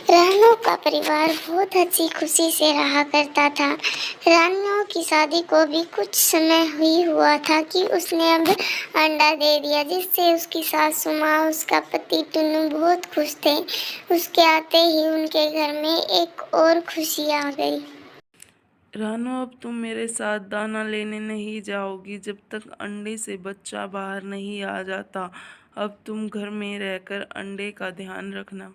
रानू का परिवार बहुत अच्छी खुशी से रहा करता था। रानू की शादी को भी कुछ समय ही हुआ था कि उसने अब अंडा दे दिया, जिससे उसकी सासू माँ, उसका पति टुन्नू बहुत खुश थे। उसके आते ही उनके घर में एक और खुशी आ गई। रानो, अब तुम मेरे साथ दाना लेने नहीं जाओगी जब तक अंडे से बच्चा बाहर नहीं आ जाता। अब तुम घर में रहकर अंडे का ध्यान रखना।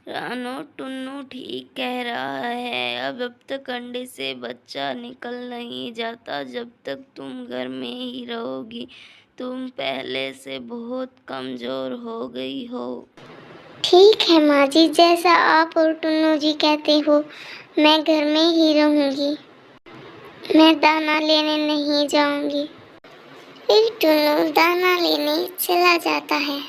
रानो, टुन्नू ठीक कह रहा है। अब तक अंडे से बच्चा निकल नहीं जाता जब तक तुम घर में ही रहोगी। तुम पहले से बहुत कमजोर हो गई हो। ठीक है माँ जी, जैसा आप और टुन्नू जी कहते हो, मैं घर में ही रहूंगी। मैं दाना लेने नहीं जाऊंगी। फिर टुन्नू दाना लेने चला जाता है।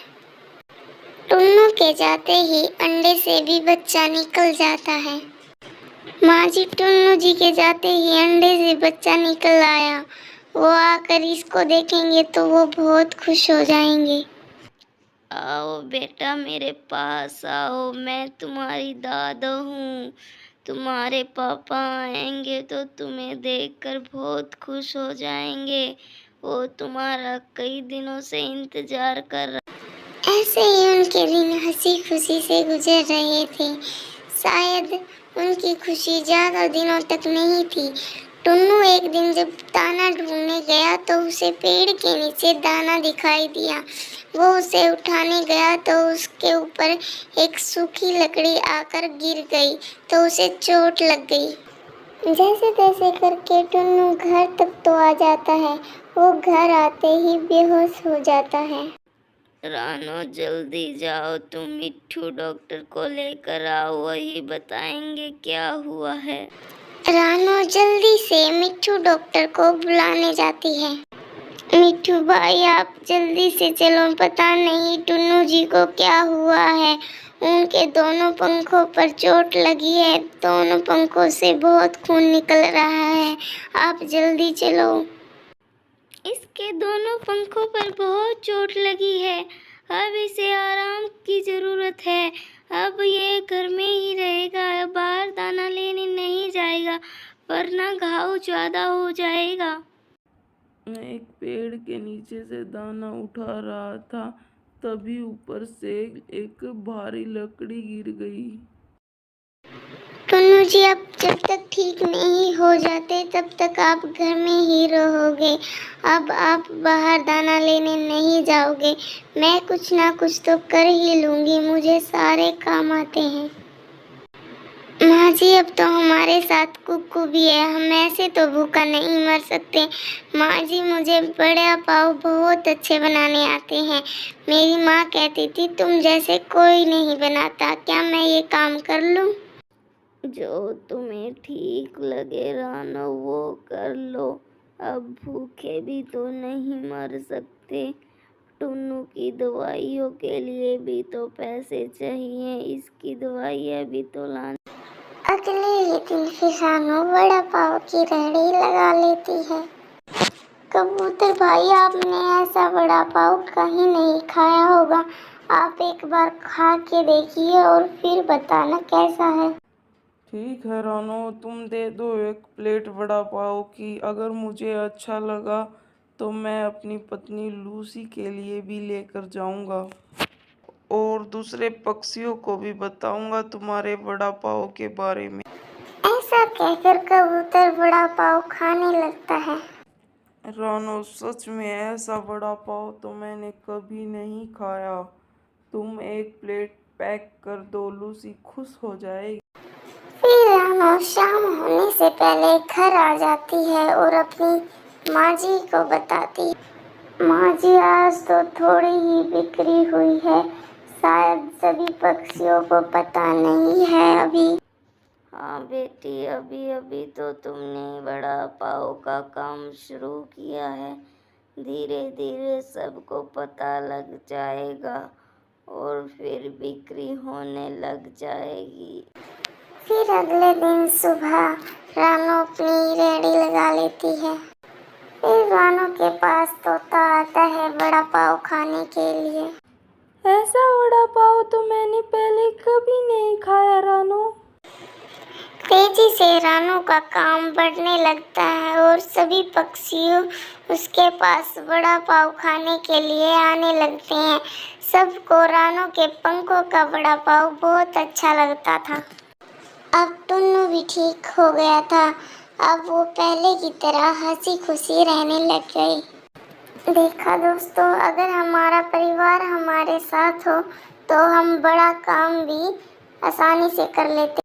टुन्नू के जाते ही अंडे से भी बच्चा निकल जाता है। माँ जी, टुन्नू जी के जाते ही अंडे से बच्चा निकल आया। वो आकर इसको देखेंगे तो वो बहुत खुश हो जाएंगे। आओ बेटा, मेरे पास आओ। मैं तुम्हारी दादा हूँ। तुम्हारे पापा आएंगे तो तुम्हें देखकर बहुत खुश हो जाएंगे। वो तुम्हारा कई दिनों से इंतजार कर रहा। ऐसे ही उनके दिन हंसी खुशी से गुजर रहे थे। शायद उनकी खुशी ज्यादा दिनों तक नहीं थी। टुन्नू एक दिन जब दाना ढूंढने गया तो उसे पेड़ के नीचे दाना दिखाई दिया। वो उसे उठाने गया तो उसके ऊपर एक सूखी लकड़ी आकर गिर गई तो उसे चोट लग गई। जैसे तैसे करके टुन्नू घर तक तो आ जाता है। वो घर आते ही बेहोश हो जाता है। रानो, जल्दी जाओ, तुम मिट्ठू डॉक्टर को लेकर आओ। वही बताएंगे क्या हुआ है। रानो जल्दी से मिट्ठू डॉक्टर को बुलाने जाती है। मिट्ठू भाई, आप जल्दी से चलो, पता नहीं टुन्नू जी को क्या हुआ है। उनके दोनों पंखों पर चोट लगी है। दोनों पंखों से बहुत खून निकल रहा है। आप जल्दी चलो। इसके दोनों पंखों पर बहुत चोट लगी है। अब इसे आराम की जरूरत है। अब ये घर में ही रहेगा, बाहर दाना लेने नहीं जाएगा, वरना घाव ज्यादा हो जाएगा। मैं एक पेड़ के नीचे से दाना उठा रहा था, तभी ऊपर से एक भारी लकड़ी गिर गई। टुन्नू जी, आप जब तक ठीक नहीं हो जाते तब तक आप घर में ही रहोगे। अब आप बाहर दाना लेने नहीं जाओगे। मैं कुछ ना कुछ तो कर ही लूंगी, मुझे सारे काम आते हैं। माँ जी, अब तो हमारे साथ कुक्कू भी है, हम ऐसे तो भूखा नहीं मर सकते। माँ जी, मुझे बड़ा पाव बहुत अच्छे बनाने आते हैं। मेरी माँ कहती थी तुम जैसे कोई नहीं बनाता। क्या मैं ये काम कर लूँ? जो तुम्हें ठीक लगे रानो, वो कर लो। अब भूखे भी तो नहीं मर सकते। टुन्नू की दवाइयों के लिए भी तो पैसे चाहिए। इसकी दवाइयाँ भी तो लानी। अगले ही दिन फिर रानू वड़ा पाव की रेहड़ी लगा लेती है। कबूतर भाई, आपने ऐसा वड़ा पाव कहीं नहीं खाया होगा। आप एक बार खा के देखिए और फिर बताना कैसा है। ठीक है रानो, तुम दे दो एक प्लेट वड़ा पाव की। अगर मुझे अच्छा लगा तो मैं अपनी पत्नी लूसी के लिए भी लेकर जाऊंगा और दूसरे पक्षियों को भी बताऊंगा तुम्हारे वड़ा पाव के बारे में। ऐसा कहकर कबूतर वड़ा पाव खाने लगता है। रानो, सच में ऐसा वड़ा पाव तो मैंने कभी नहीं खाया। तुम एक प्लेट पैक कर दो, लूसी खुश हो जाएगी। फिर रानू शाम होने से पहले घर आ जाती है और अपनी माँ जी को बताती है। माँ जी, आज तो थोड़ी ही बिक्री हुई है। शायद सभी पक्षियों को पता नहीं है अभी। हाँ बेटी, अभी अभी तो तुमने वड़ा पाव का काम शुरू किया है। धीरे धीरे सबको पता लग जाएगा और फिर बिक्री होने लग जाएगी। फिर अगले दिन सुबह रानू अपनी रेहड़ी लगा लेती है। फिर रानू के पास तोता आता है वड़ा पाव खाने के लिए। ऐसा वड़ा पाव तो मैंने पहले कभी नहीं खाया। तेजी से रानू का काम बढ़ने लगता है और सभी पक्षियों उसके पास वड़ा पाव खाने के लिए आने लगते हैं। सबको रानू के पंखों का वड़ा पाव बहुत अच्छा लगता था। अब टुन्नू भी ठीक हो गया था। अब वो पहले की तरह हंसी खुशी रहने लग गई। देखा दोस्तों, अगर हमारा परिवार हमारे साथ हो तो हम बड़ा काम भी आसानी से कर लेते